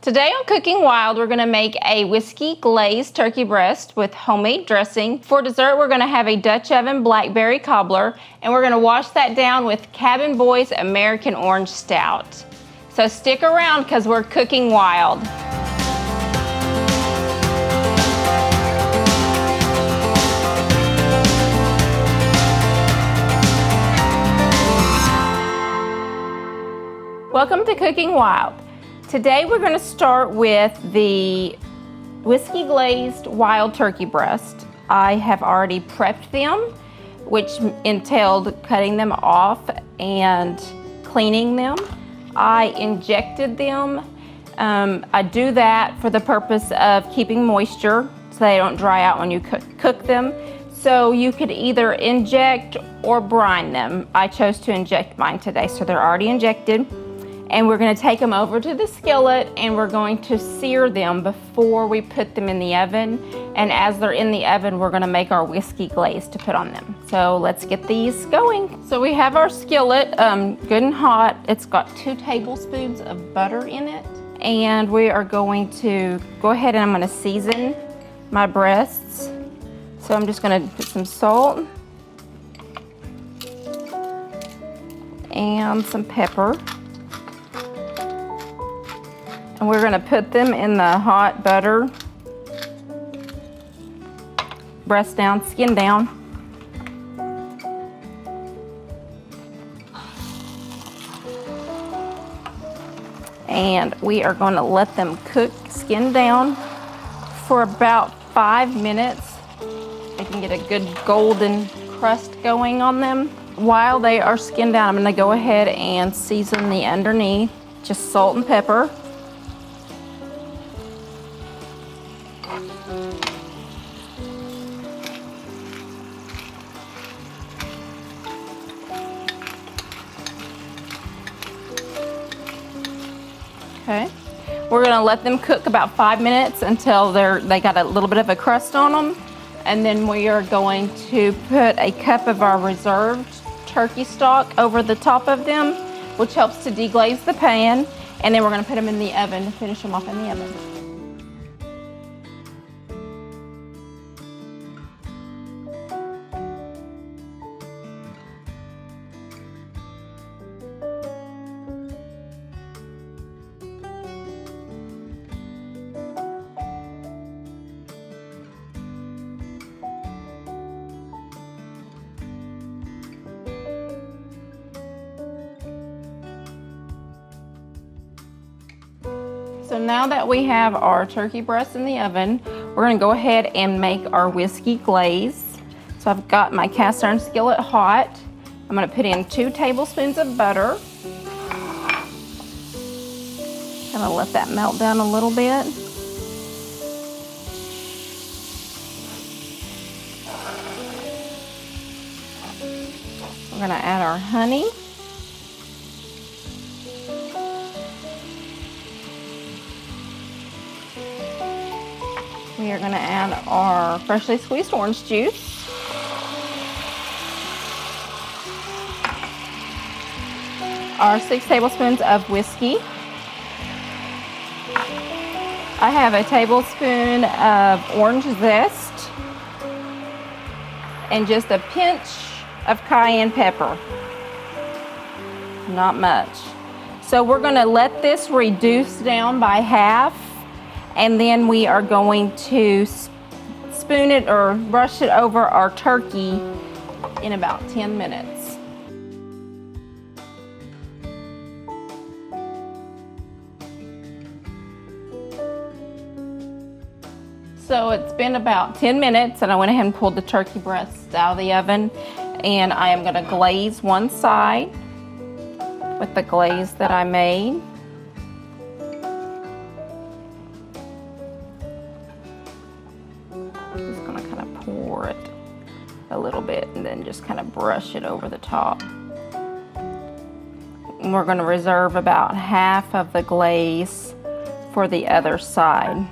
Today on Cooking Wild, we're gonna make a whiskey glazed turkey breast with homemade dressing. For dessert, we're gonna have a Dutch oven blackberry cobbler, and we're gonna wash that down with Cabin Boy's American Orange Stout. So stick around because we're cooking wild. Welcome to Cooking Wild. Today we're going to start with the whiskey glazed wild turkey breast. I have already prepped them, which entailed cutting them off and cleaning them. I injected them. I do that for the purpose of keeping moisture so they don't dry out when you cook them. So you could either inject or brine them. I chose to inject mine today, so they're already injected. And we're gonna take them over to the skillet and we're going to sear them before we put them in the oven. And as they're in the oven, we're gonna make our whiskey glaze to put on them. So let's get these going. So we have our skillet good and hot. It's got 2 tablespoons of butter in it. And we are going to go ahead and I'm gonna season my breasts. So I'm just gonna put some salt and some pepper. And we're gonna put them in the hot butter, breast down, skin down. And we are gonna let them cook skin down for about 5 minutes. I can get a good golden crust going on them. While they are skinned down, I'm gonna go ahead and season the underneath, just salt and pepper. Okay, we're gonna let them cook about 5 minutes until they got a little bit of a crust on them. And then we are going to put a cup of our reserved turkey stock over the top of them, which helps to deglaze the pan. And then we're gonna put them in the oven to finish them off in the oven. So now that we have our turkey breast in the oven, we're gonna go ahead and make our whiskey glaze. So I've got my cast iron skillet hot. I'm gonna put in 2 tablespoons of butter. I'm gonna let that melt down a little bit. We're gonna add our honey. We are going to add our freshly squeezed orange juice. Our 6 tablespoons of whiskey. I have a tablespoon of orange zest and just a pinch of cayenne pepper. Not much. So we're going to let this reduce down by half. And then we are going to spoon it or brush it over our turkey in about 10 minutes. So it's been about 10 minutes and I went ahead and pulled the turkey breasts out of the oven, and I am gonna glaze one side with the glaze that I made. Pour it a little bit and then just kind of brush it over the top. And we're going to reserve about half of the glaze for the other side.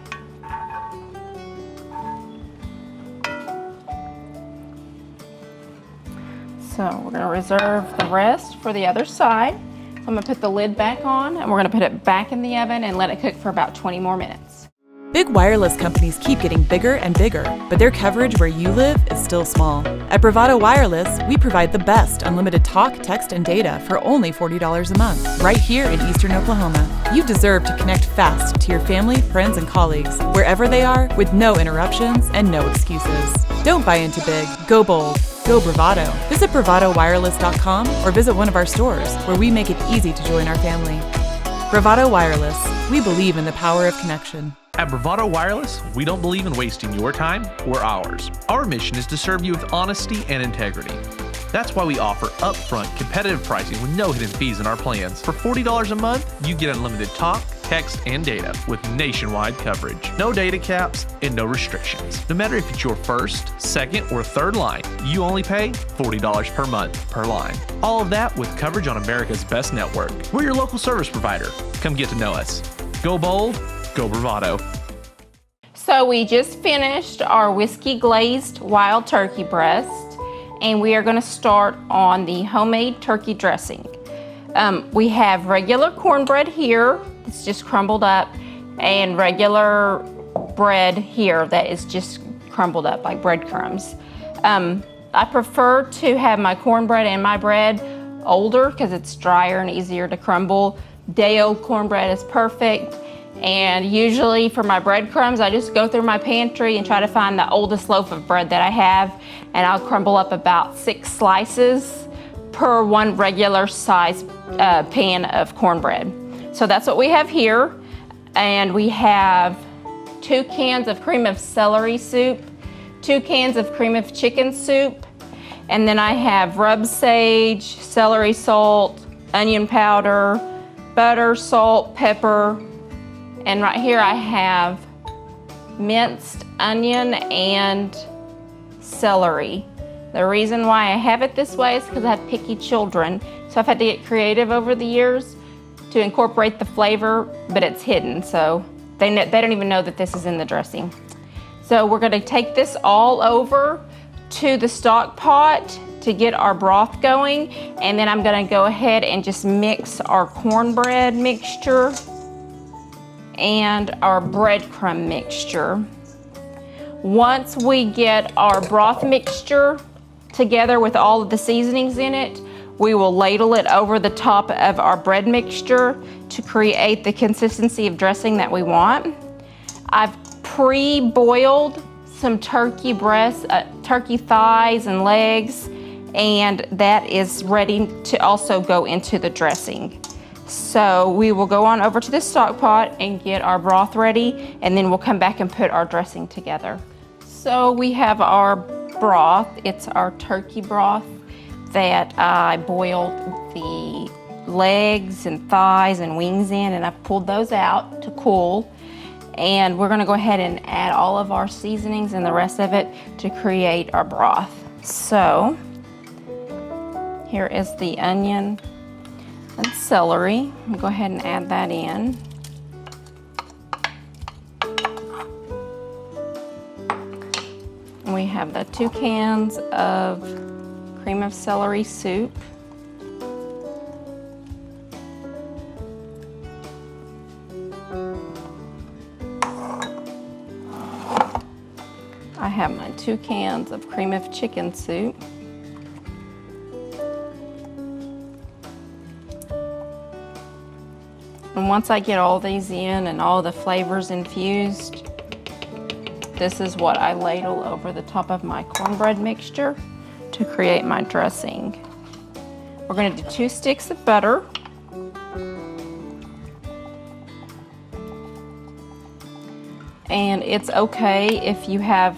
So we're going to reserve the rest for the other side. So I'm gonna put the lid back on and we're gonna put it back in the oven and let it cook for about 20 more minutes. Big wireless companies keep getting bigger and bigger, but their coverage where you live is still small. At Bravado Wireless, we provide the best unlimited talk, text, and data for only $40 a month, right here in Eastern Oklahoma. You deserve to connect fast to your family, friends, and colleagues, wherever they are, with no interruptions and no excuses. Don't buy into big, go bold, go Bravado. Visit bravadowireless.com or visit one of our stores, where we make it easy to join our family. Bravado Wireless, we believe in the power of connection. At Bravado Wireless, we don't believe in wasting your time or ours. Our mission is to serve you with honesty and integrity. That's why we offer upfront competitive pricing with no hidden fees in our plans. For $40 a month, you get unlimited talk, text, and data with nationwide coverage. No data caps and no restrictions. No matter if it's your first, second, or third line, you only pay $40 per month per line. All of that with coverage on America's best network. We're your local service provider. Come get to know us. Go bold, go Bravado. So we just finished our whiskey glazed wild turkey breast, and we are going to start on the homemade turkey dressing. We have regular cornbread here, it's just crumbled up, and regular bread here that is just crumbled up like breadcrumbs. I prefer to have my cornbread and my bread older because it's drier and easier to crumble. Day-old cornbread is perfect. And usually for my breadcrumbs, I just go through my pantry and try to find the oldest loaf of bread that I have, and I'll crumble up about 6 slices per one regular size pan of cornbread. So that's what we have here. And we have 2 cans of cream of celery soup, 2 cans of cream of chicken soup, and then I have rub sage, celery salt, onion powder, butter, salt, pepper, and right here I have minced onion and celery. The reason why I have it this way is because I have picky children, so I've had to get creative over the years to incorporate the flavor, but it's hidden, so they don't even know that this is in the dressing. So we're going to take this all over to the stock pot to get our broth going, and then I'm going to go ahead and just mix our cornbread mixture and our breadcrumb mixture. Once we get our broth mixture together with all of the seasonings in it, we will ladle it over the top of our bread mixture to create the consistency of dressing that we want. I've pre-boiled some turkey breasts, turkey thighs and legs, and that is ready to also go into the dressing. So we will go on over to the stock pot and get our broth ready, and then we'll come back and put our dressing together. So we have our broth. It's our turkey broth that I boiled the legs and thighs and wings in, and I pulled those out to cool. And we're gonna go ahead and add all of our seasonings and the rest of it to create our broth. So here is the onion and celery. I'll go ahead and add that in. And we have the 2 cans of cream of celery soup. I have my 2 cans of cream of chicken soup. And once I get all these in and all the flavors infused, this is what I ladle over the top of my cornbread mixture to create my dressing. We're going to do 2 sticks of butter. And it's okay if you have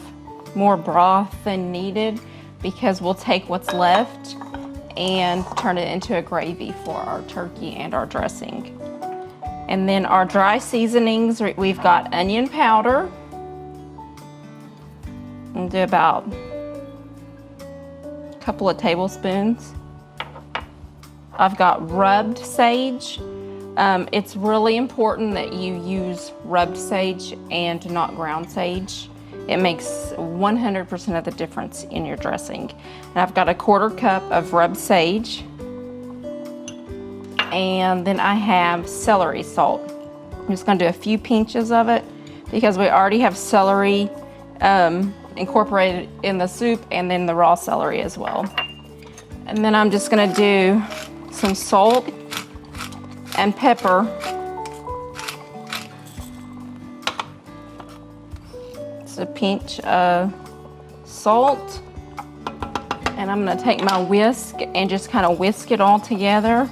more broth than needed, because we'll take what's left and turn it into a gravy for our turkey and our dressing. And then our dry seasonings, we've got onion powder. We'll do about a couple of tablespoons. I've got rubbed sage. It's really important that you use rubbed sage and not ground sage. It makes 100% of the difference in your dressing. And I've got a 1/4 cup of rubbed sage. And then I have celery salt. I'm just gonna do a few pinches of it because we already have celery incorporated in the soup, and then the raw celery as well. And then I'm just gonna do some salt and pepper. It's a pinch of salt. And I'm gonna take my whisk and just kind of whisk it all together.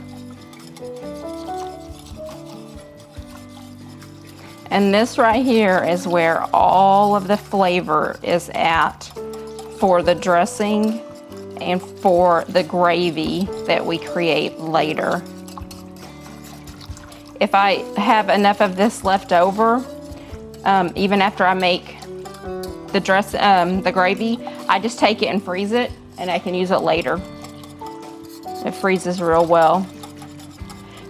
And this right here is where all of the flavor is at for the dressing and for the gravy that we create later. If I have enough of this left over, even after I make the gravy, I just take it and freeze it, and I can use it later. It freezes real well.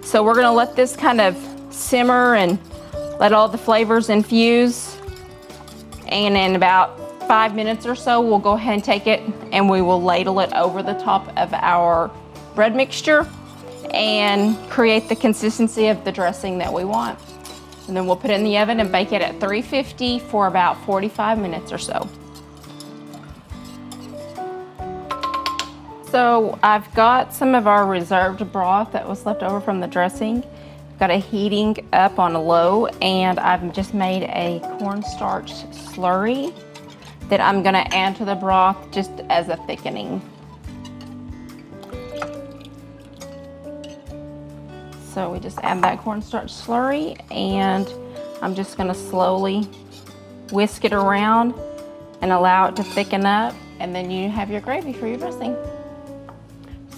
So we're gonna let this kind of simmer and let all the flavors infuse. And in about 5 minutes or so, we'll go ahead and take it and we will ladle it over the top of our bread mixture and create the consistency of the dressing that we want. And then we'll put it in the oven and bake it at 350 for about 45 minutes or so. So I've got some of our reserved broth that was left over from the dressing. Got it heating up on low, and I've just made a cornstarch slurry that I'm gonna add to the broth just as a thickening. So we just add that cornstarch slurry, and I'm just gonna slowly whisk it around and allow it to thicken up, and then you have your gravy for your dressing.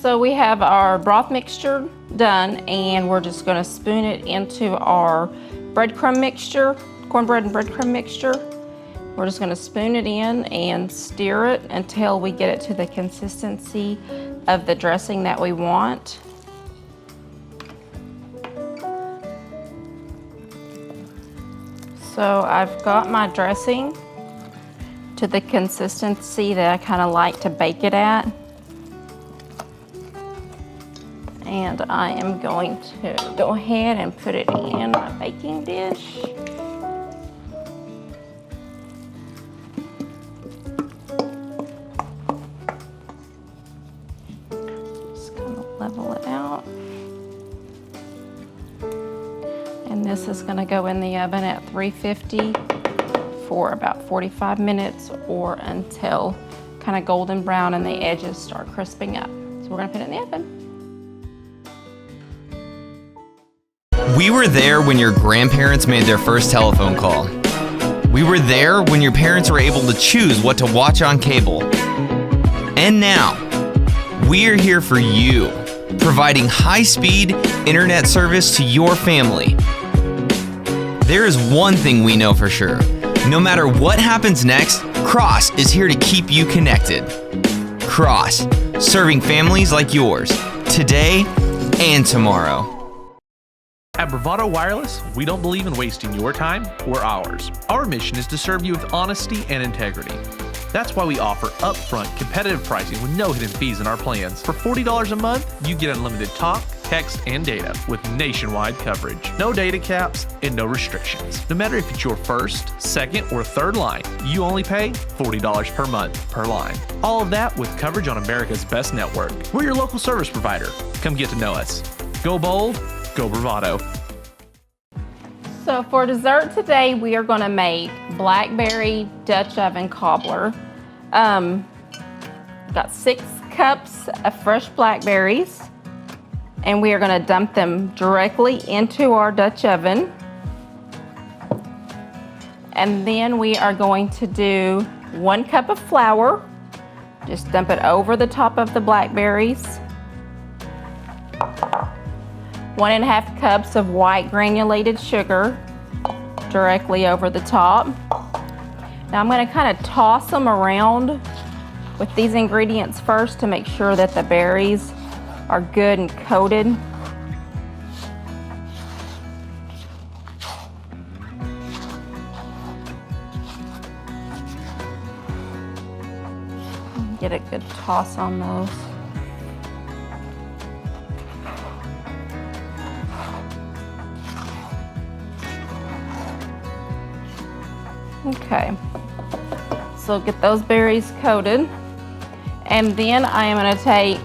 So we have our broth mixture done, and we're just gonna spoon it into our breadcrumb mixture, cornbread and breadcrumb mixture. We're just gonna spoon it in and stir it until we get it to the consistency of the dressing that we want. So I've got my dressing to the consistency that I kind of like to bake it at. And I am going to go ahead and put it in my baking dish. Just kind of level it out. And this is going to go in the oven at 350 for about 45 minutes or until kind of golden brown and the edges start crisping up. So we're going to put it in the oven. We were there when your grandparents made their first telephone call. We were there when your parents were able to choose what to watch on cable. And now, we're here for you, providing high-speed internet service to your family. There is one thing we know for sure. No matter what happens next, Cross is here to keep you connected. Cross, serving families like yours, today and tomorrow. At Bravado Wireless, we don't believe in wasting your time or ours. Our mission is to serve you with honesty and integrity. That's why we offer upfront competitive pricing with no hidden fees in our plans. For $40 a month, you get unlimited talk, text, and data with nationwide coverage. No data caps and no restrictions. No matter if it's your first, second, or third line, you only pay $40 per month per line. All of that with coverage on America's best network. We're your local service provider. Come get to know us. Go bold, go Bravado. So for dessert today, we are gonna make Blackberry Dutch oven cobbler. Got 6 cups of fresh blackberries, and we are gonna dump them directly into our Dutch oven. And then we are going to do 1 cup of flour. Just dump it over the top of the blackberries. 1.5 cups of white granulated sugar directly over the top. Now I'm going to kind of toss them around with these ingredients first to make sure that the berries are good and coated. Get a good toss on those. Okay, so get those berries coated. And then I am gonna take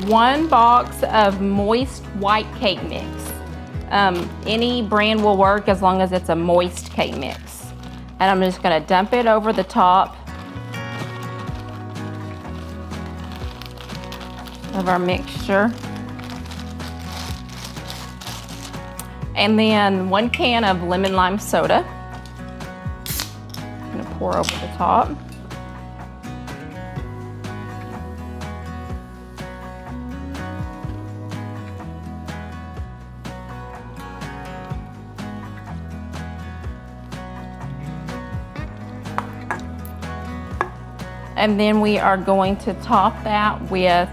1 box of moist white cake mix. Any brand will work as long as it's a moist cake mix. And I'm just gonna dump it over the top of our mixture. And then 1 can of lemon lime soda. I'm gonna pour over the top. And then we are going to top that with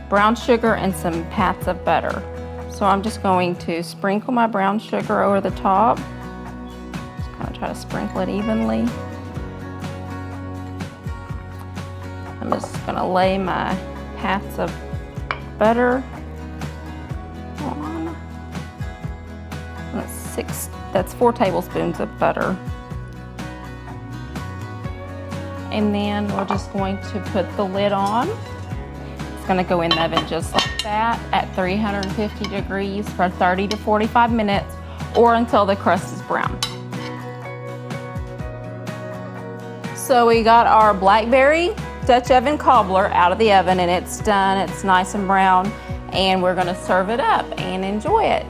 brown sugar and some pats of butter. So I'm just going to sprinkle my brown sugar over the top. Just kind of try to sprinkle it evenly. I'm just gonna lay my pats of butter on. That's 4 tablespoons of butter. And then we're just going to put the lid on. It's gonna go in the oven just like that at 350 degrees for 30 to 45 minutes or until the crust is brown. So we got our Blackberry Dutch oven cobbler out of the oven and it's done. It's nice and brown and we're gonna serve it up and enjoy it.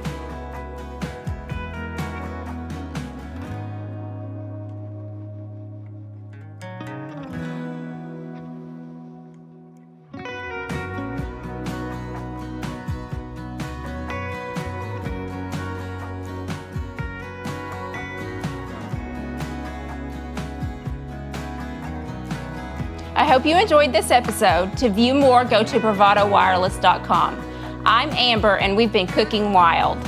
I hope you enjoyed this episode. To view more, go to bravadowireless.com. I'm Amber and we've been cooking wild.